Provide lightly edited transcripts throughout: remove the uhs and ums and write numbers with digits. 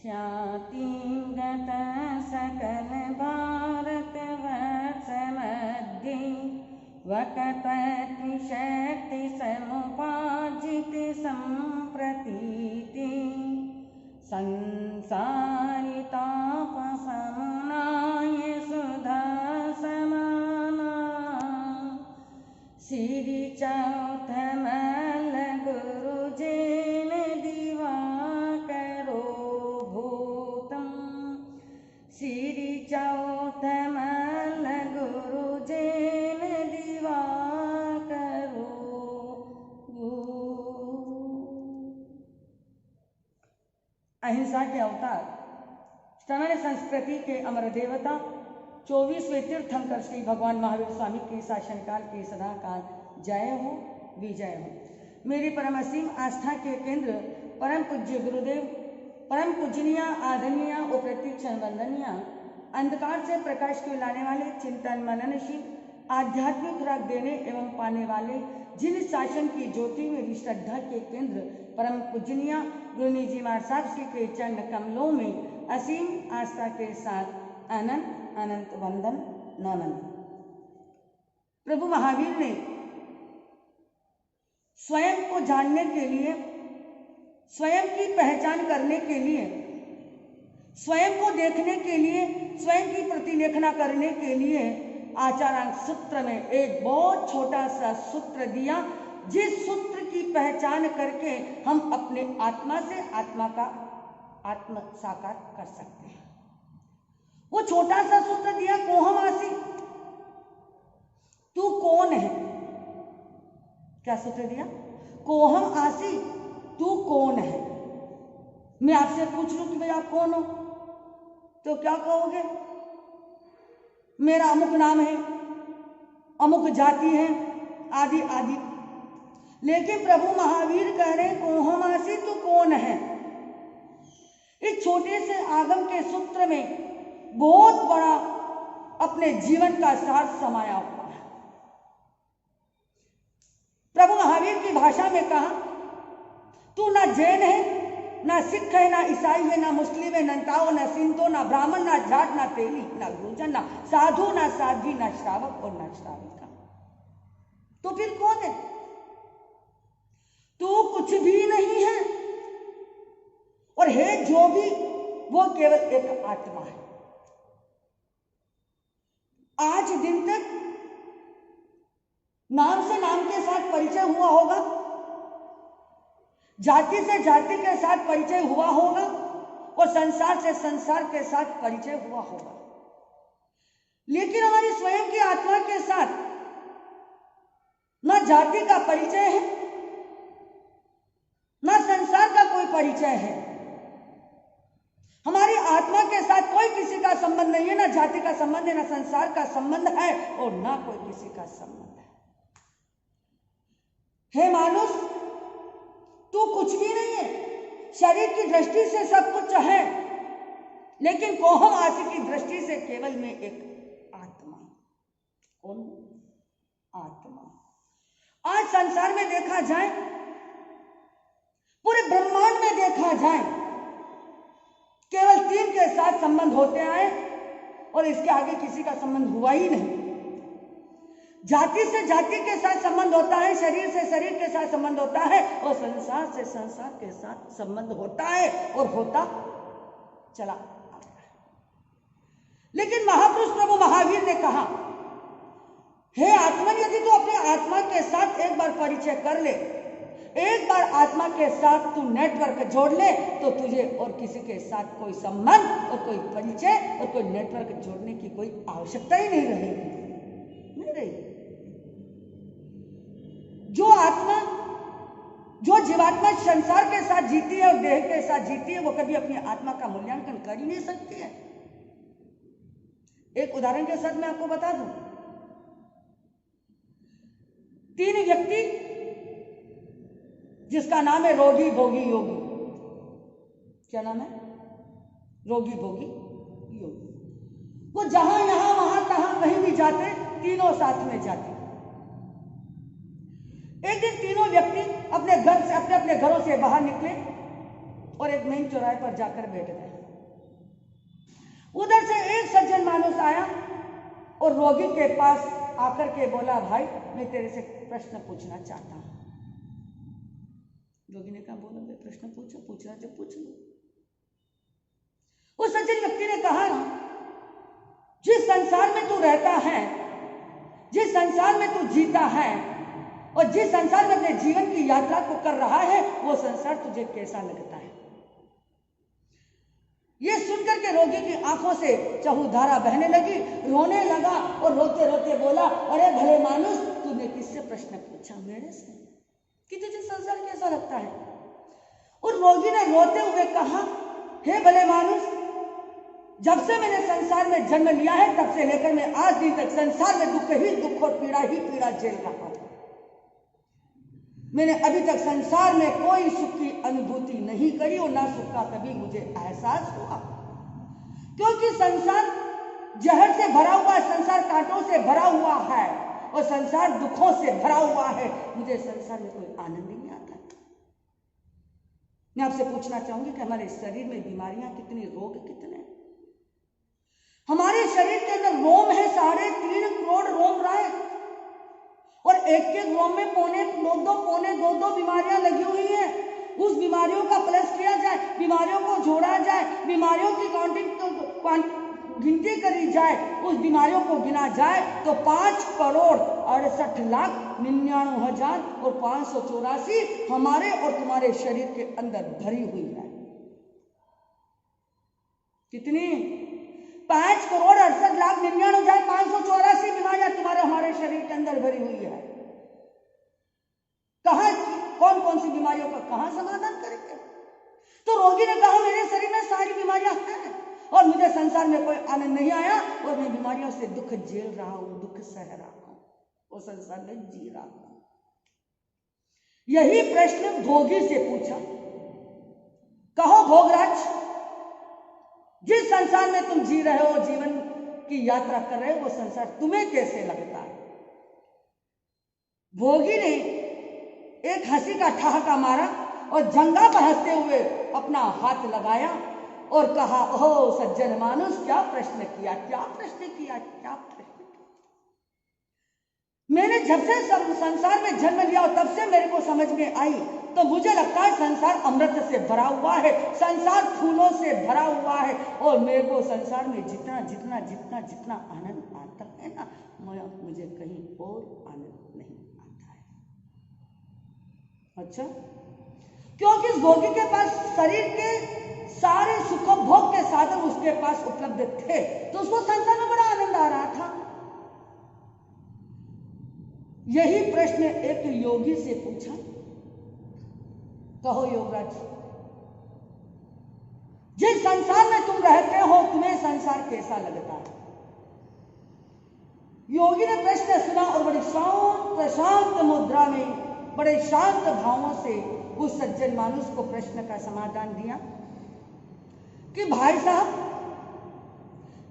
ख्यातिगत सकल भारतवर्ष मध्ये वकपति शक्ति समुपार्जित संप्रतीति संसारितापशमनाय सुधा समाना श्री चौथमल गुरुजेन दिवाकरो भूतम् श्री चौथमल गुरुजेन दिवाकरो अहिंसा के अवतार श्रवण संस्कृति के अमर देवता 24वें तीर्थंकर श्री भगवान महावीर स्वामी के शासनकाल के सदा काल जय हो विजय हो। मेरी परम असीम आस्था के केंद्र परम पूज्य गुरुदेव परम पूजनीय आदरणीय और प्रतीक्षण वंदनीय अंधकार से प्रकाश को लाने वाले चिंतन मननशील आध्यात्मिक खुराक देने एवं पाने वाले जिन शासन की ज्योति मेरी श्रद्धा के केंद्र परम पूजनीय गुरु जी महाराज साहब श्री के चरण कमलों में असीम आस्था के साथ अनंत अनंत वंदन नमन। प्रभु महावीर ने स्वयं को जानने के लिए, स्वयं की पहचान करने के लिए, स्वयं को देखने के लिए, स्वयं की प्रतिलेखना करने के लिए आचारांक सूत्र में एक बहुत छोटा सा सूत्र दिया, जिस सूत्र की पहचान करके हम अपने आत्मा से आत्मा का आत्म साकार कर सकते हैं। वो छोटा सा सूत्र दिया, कोहमासी तू कौन है। क्या सूत्र दिया? कोहम आसी तू कौन है। मैं आपसे पूछ लूं कि भाई आप कौन हो, तो क्या कहोगे? मेरा अमुक नाम है, अमुक जाति है, आदि आदि। लेकिन प्रभु महावीर कह रहे कोहमासी तू कौन है। इस छोटे से आगम के सूत्र में बहुत बड़ा अपने जीवन का सार समाया हुआ है। प्रभु महावीर की भाषा में कहा तू ना जैन है, ना सिख है, ना ईसाई है, ना मुस्लिम है, ना ताओ, ना सिंतो, ना ब्राह्मण, ना जाट, ना तेली, ना गुर्जर, ना साधु, ना साध्वी, ना श्रावक और ना श्राविका। तो फिर कौन है? तू कुछ भी नहीं है, और है जो भी वो केवल एक आत्मा है। आज दिन तक नाम से नाम के साथ परिचय हुआ होगा, जाति से जाति के साथ परिचय हुआ होगा, और संसार से संसार के साथ परिचय हुआ होगा। लेकिन हमारी स्वयं की आत्मा के साथ न जाति का परिचय है, न संसार का कोई परिचय है। हमारी आत्मा के साथ कोई किसी का संबंध नहीं है, ना जाति का संबंध है, ना संसार का संबंध है, और ना कोई किसी का संबंध है। हे मानुष, तू कुछ भी नहीं है। शरीर की दृष्टि से सब कुछ है, लेकिन कोहम आसी की दृष्टि से केवल मैं एक आत्मा। कौन? आत्मा। आज संसार में देखा जाए, पूरे ब्रह्मांड में देखा जाए, केवल 3 के साथ संबंध होते आए, और इसके आगे किसी का संबंध हुआ ही नहीं। जाति से जाति के साथ संबंध होता है, शरीर से शरीर के साथ संबंध होता है, और संसार से संसार के साथ संबंध होता है, और होता चला आता है। लेकिन महापुरुष प्रभु महावीर ने कहा, हे आत्मन, यदि तू अपनी आत्मा के साथ एक बार परिचय कर ले, एक बार आत्मा के साथ तू नेटवर्क जोड़ ले, तो तुझे और किसी के साथ कोई संबंध और कोई परिचय और कोई नेटवर्क जोड़ने की कोई आवश्यकता ही नहीं रहेगी। नहीं रहेगी। जो आत्मा, जो जीवात्मा संसार के साथ जीती है और देह के साथ जीती है, वो कभी अपनी आत्मा का मूल्यांकन कर ही नहीं सकती है। एक उदाहरण के साथ मैं आपको बता दूं। 3 व्यक्ति, जिसका नाम है रोगी भोगी योगी। क्या नाम है? रोगी भोगी योगी। वो जहां यहां वहां तहां कहीं भी जाते, तीनों साथ में जाते। एक दिन तीनों व्यक्ति अपने घर से, अपने अपने घरों से बाहर निकले और एक मेन चौराहे पर जाकर बैठ गए। उधर से एक सज्जन मानुस आया और रोगी के पास आकर के बोला, भाई मैं तेरे से प्रश्न पूछना चाहता हूं। रोगी ने कहा, बोलो मैं प्रश्न पूछो, पूछना तो पूछ लो। उस सज्जन व्यक्ति ने कहा, जिस संसार में तू रहता है, जिस संसार में तू जीता है और जिस संसार में अपने जीवन की यात्रा को कर रहा है, वो संसार तुझे कैसा लगता है? ये सुनकर के रोगी की आंखों से चहुधारा बहने लगी, रोने लगा और रोते रोते बोला, अरे भले मानुस, तूने किससे प्रश्न पूछा? मेरे से, कि तुझे संसार कैसा लगता है? और रोगी ने रोते हुए कहा, हे भले मानुस, जब से मैंने संसार में जन्म लिया है तब से लेकर मैं आज दिन तक संसार में दुख ही दुख और पीड़ा ही पीड़ा झेल रहा हूं। मैंने अभी तक संसार में कोई सुख की अनुभूति नहीं करी और ना सुख का कभी मुझे एहसास हुआ, क्योंकि संसार जहर से भरा हुआ है, संसार कांटों से भरा हुआ है और संसार दुखों से भरा हुआ है। मुझे संसार में कोई आनंद नहीं आता। मैं आपसे पूछना चाहूंगी कि हमारे शरीर में बीमारियां कितनी, रोग कितने? हमारे शरीर के अंदर रोम है 3.5 करोड़ रोम राय, और एक एक रोम में पौने दो बीमारियां लगी हुई हैं। उस बीमारियों का प्लस किया जाए, बीमारियों को जोड़ा जाए, बीमारियों की गिनती करी जाए, उस बीमारियों को गिना जाए तो 5,68,99,584 हमारे और तुम्हारे शरीर के अंदर भरी हुई है। कितनी? 5,68,99,584 बीमारियां तुम्हारे हमारे शरीर के अंदर भरी हुई है। कहां, कौन कौन सी बीमारियों का कहां समाधान करेंगे? तो रोगी ने कहा, मेरे शरीर में सारी बीमारियां हैं और मुझे संसार में कोई आनंद नहीं आया और मैं बीमारियों से दुख झेल रहा हूं, दुख सह रहा हूं और संसार में जी रहा हूं। यही प्रश्न भोगी से पूछा, कहो भोगराज, जिस संसार में तुम जी रहे हो, जीवन की यात्रा कर रहे हो, वो संसार तुम्हें कैसे लगता है? भोगी ने एक हंसी का ठहाका मारा और जंगा पर हंसते हुए अपना हाथ लगाया और कहा, ओह सज्जन मानुस, क्या प्रश्न किया, क्या प्रश्न किया, क्या प्रश्न किया? मैंने जब से संसार में जन्म लिया और तब से मेरे को समझ में आई, तो मुझे लगता है संसार अमृत से भरा हुआ है, संसार फूलों से भरा हुआ है और मेरे को संसार में जितना जितना जितना जितना आनंद आता है ना, मुझे कहीं और आनंद नहीं आता है। अच्छा, क्योंकि इस भोगी के पास शरीर के सारे सुखोपभोग के साधन उसके पास उपलब्ध थे, तो उसको संसार में बड़ा आनंद आ रहा था। यही प्रश्न एक योगी से पूछा, कहो योगराज, जिस संसार में तुम रहते हो तुम्हें संसार कैसा लगता है? योगी ने प्रश्न सुना और बड़ी शांत मुद्रा में, बड़े शांत भावों से उस सज्जन मानुस को प्रश्न का समाधान दिया कि भाई साहब,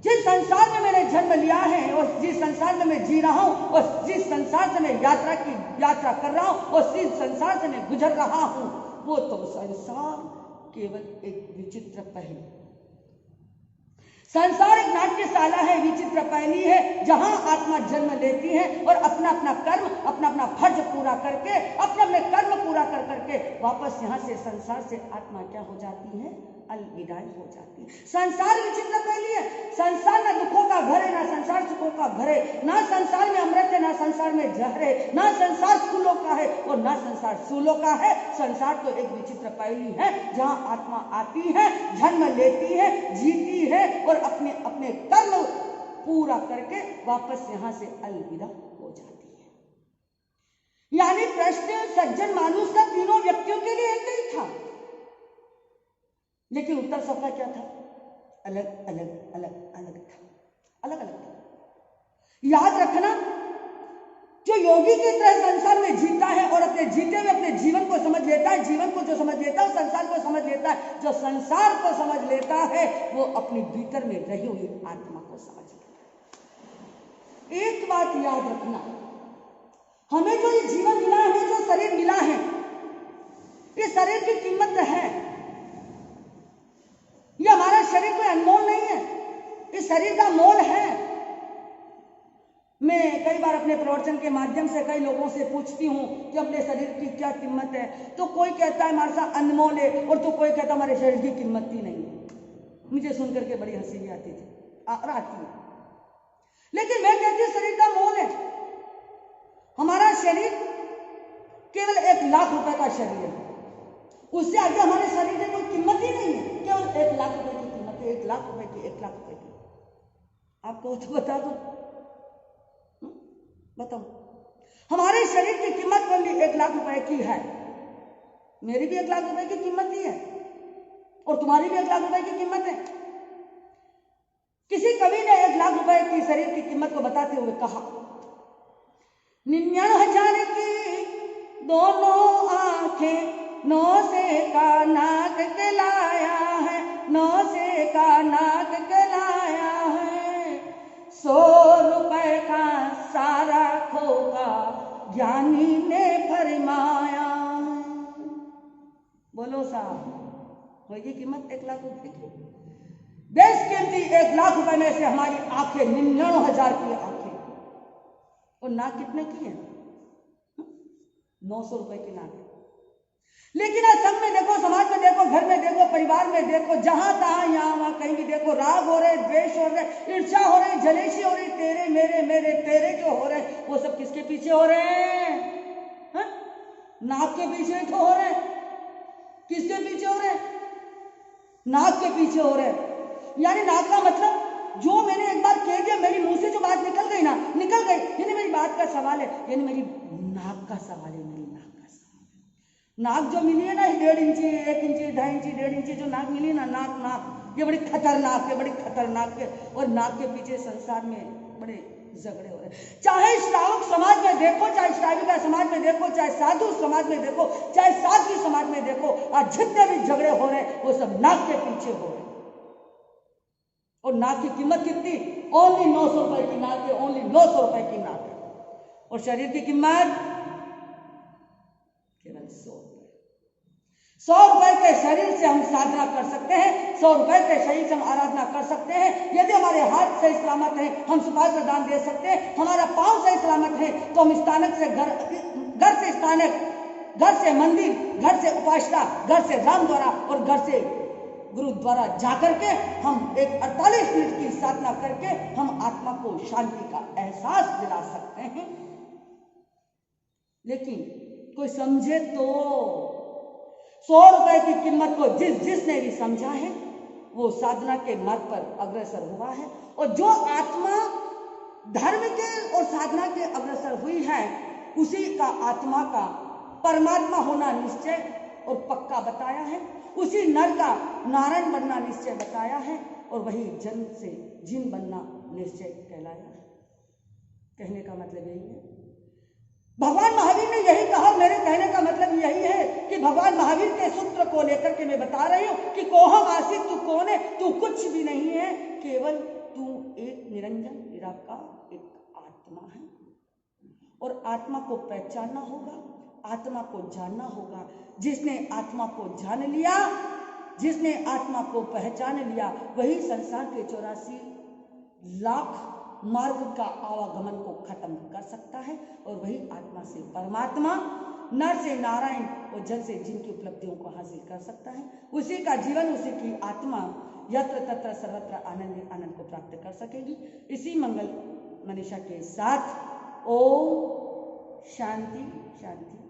जिस संसार में मैंने जन्म लिया है और जिस संसार में मैं जी रहा हूं और जिस संसार से मैं यात्रा कर रहा हूं और जिस संसार से मैं गुजर रहा हूं, वो तो संसार केवल एक विचित्र पहेली, संसार एक नाट्यशाला है, विचित्र पहेली है, जहां आत्मा जन्म लेती है और अपना अपना कर्म, अपना अपना फर्ज पूरा करके, अपने अपने कर्म पूरा कर करके वापस यहां से संसार से आत्मा क्या हो जाती है? अलविदाई हो जाती है। संसार विचित्र पहेली है। संसार ना दुखों का घर है, ना संसार सुखों का घर है, ना संसार में अमृत है, ना संसार में जहर है, ना संसार फूलों का है और ना संसार सूलों का है। संसार तो एक विचित्र पहेली है जहां आत्मा आती है, जन्म लेती है, जीती है और अपने अपने कर्म पूरा करके वापस यहां से अलविदा हो जाती है। यानी प्रश्न सज्जन मानुस का तीनों व्यक्तियों के लिए एक ही था, लेकिन उत्तर सबका क्या था? अलग अलग अलग अलग था, अलग अलग था। याद रखना, जो योगी की तरह संसार में जीता है और अपने जीते हुए अपने जीवन को समझ लेता है, जीवन को जो समझ लेता है संसार को समझ लेता है, जो संसार को समझ लेता है वो अपने भीतर में रही हुई आत्मा को समझ लेता है। एक बात याद रखना, हमें जो ये जीवन मिला है, हमें जो शरीर मिला है, इस शरीर की कीमत है, ये हमारा शरीर कोई अनमोल नहीं है। इस शरीर का मोल है। मैं कई बार अपने प्रवचन के माध्यम से कई लोगों से पूछती हूँ कि अपने शरीर की क्या कीमत है, तो कोई कहता है हमारे साथ अनमोल है, और तो कोई कहता हमारे शरीर की कीमत ही नहीं है। मुझे सुनकर के बड़ी हंसी भी आती थी और आती है, लेकिन मैं कहती हूँ शरीर का मोल है। हमारा शरीर केवल 1,00,000 रुपए का शरीर है, उससे आगे हमारे शरीर की कोई कीमत ही नहीं है। केवल 1,00,000 रुपए की कीमत है, 1,00,000 रुपए की, 1,00,000 रुपए की। आपको तो बता दो, बताओ, हमारे शरीर की कीमत ओनली 1,00,000 रुपए की है। मेरी भी 1,00,000 रुपए की कीमत ही है, और तुम्हारी भी 1,00,000 रुपए की कीमत है। किसी कवि ने 1,00,000 रुपए की शरीर की कीमत को बताते हुए कहा, 99,000 की दोनों आंखें, 9 से का नाक कहलाया है, 9 से का नाक कहलाया है, 100 रुपए का सारा खोका ज्ञानी ने फरमाया। बोलो साहब, होगी कीमत 1,00,000 रुपए की? बेशकीमती 1,00,000 रुपए में से हमारी आंखें 99,000 की आंखें, और नाक कितने की है? 900 रुपए की नाक है। लेकिन आज संघ में देखो, समाज में देखो, घर में देखो, परिवार में देखो, जहां तहां यहां वहां कहीं भी देखो, राग हो रहे, द्वेष हो रहे, ईर्ष्या हो रही, जलेशी हो रही, तेरे मेरे मेरे तेरे जो हो रहे, वो सब किसके पीछे हो रहे हैं? नाक के पीछे तो हो रहे। किसके पीछे हो रहे? नाक के पीछे हो रहे। यानी नाक का मतलब, जो मैंने एक बार कह दिया, मेरी मुंह से जो बात निकल गई ना, निकल गई, यानी मेरी बात का सवाल है, यानी मेरी नाक का सवाल है, मेरी नाक का सवाल। नाक जो मिली है ना, 1.5 इंची, 1 इंची, 2.5 इंची, 1.5 इंची जो नाक मिली ना, नाक ये बड़ी खतरनाक है, बड़ी खतरनाक है। और नाक के पीछे संसार में बड़े झगड़े हो रहे हैं। चाहे श्रावक समाज में देखो, चाहे श्राविका समाज में देखो, चाहे साधु समाज में देखो, चाहे साध्वी समाज में देखो, आज जितने भी झगड़े हो रहे हैं वो सब नाक के पीछे हो रहे हैं। और नाक की कीमत कितनी? ओनली 900 रुपए की नाक है, ओनली 900 रुपए की नाक है। और शरीर की कीमत केवल 100 रुपए। 100 रुपए के शरीर से हम साधना कर सकते हैं, 100 रुपए के शरीर से हम आराधना कर सकते हैं। यदि हमारे हाथ सही सलामत है, हम सुपात्र दान दे सकते हैं। हमारा पांव सही सलामत है तो हम स्थानक से घर से स्थानक, घर से मंदिर, घर से उपासना, घर से राम द्वारा और घर से गुरु द्वारा जाकर के हम एक 48 मिनट की साधना करके हम आत्मा को शांति का एहसास दिला सकते हैं। लेकिन कोई समझे तो 100 रुपए की कीमत को जिसने भी समझा है वो साधना के मार्ग पर अग्रसर हुआ है। और जो आत्मा धर्म के और साधना के अग्रसर हुई है, उसी का आत्मा का परमात्मा होना निश्चय और पक्का बताया है। उसी नर का नारायण बनना निश्चय बताया है, और वही जन से जिन बनना निश्चय कहलाया है। कहने का मतलब यही है। भगवान महावीर ने यही कहा। मेरे कहने का मतलब यही है कि भगवान महावीर के सूत्र को लेकर के मैं बता रही हूं कि कोहम आसित, तू कौन है? तू कुछ भी नहीं है, केवल तू एक निरंजन निराकार एक आत्मा है। और आत्मा को पहचानना होगा, आत्मा को जानना होगा। जिसने आत्मा को जान लिया, जिसने आत्मा को पहचान लिया, वही संसार के 84 लाख मार्ग का आवागमन को खत्म कर सकता है, और वही आत्मा से परमात्मा, नर से नारायण और जन से जिनकी उपलब्धियों को हासिल कर सकता है। उसी का जीवन, उसी की आत्मा यत्र तत्र सर्वत्र आनंद आनंद को प्राप्त कर सकेगी। इसी मंगल मनीषा के साथ ओम शांति शांति।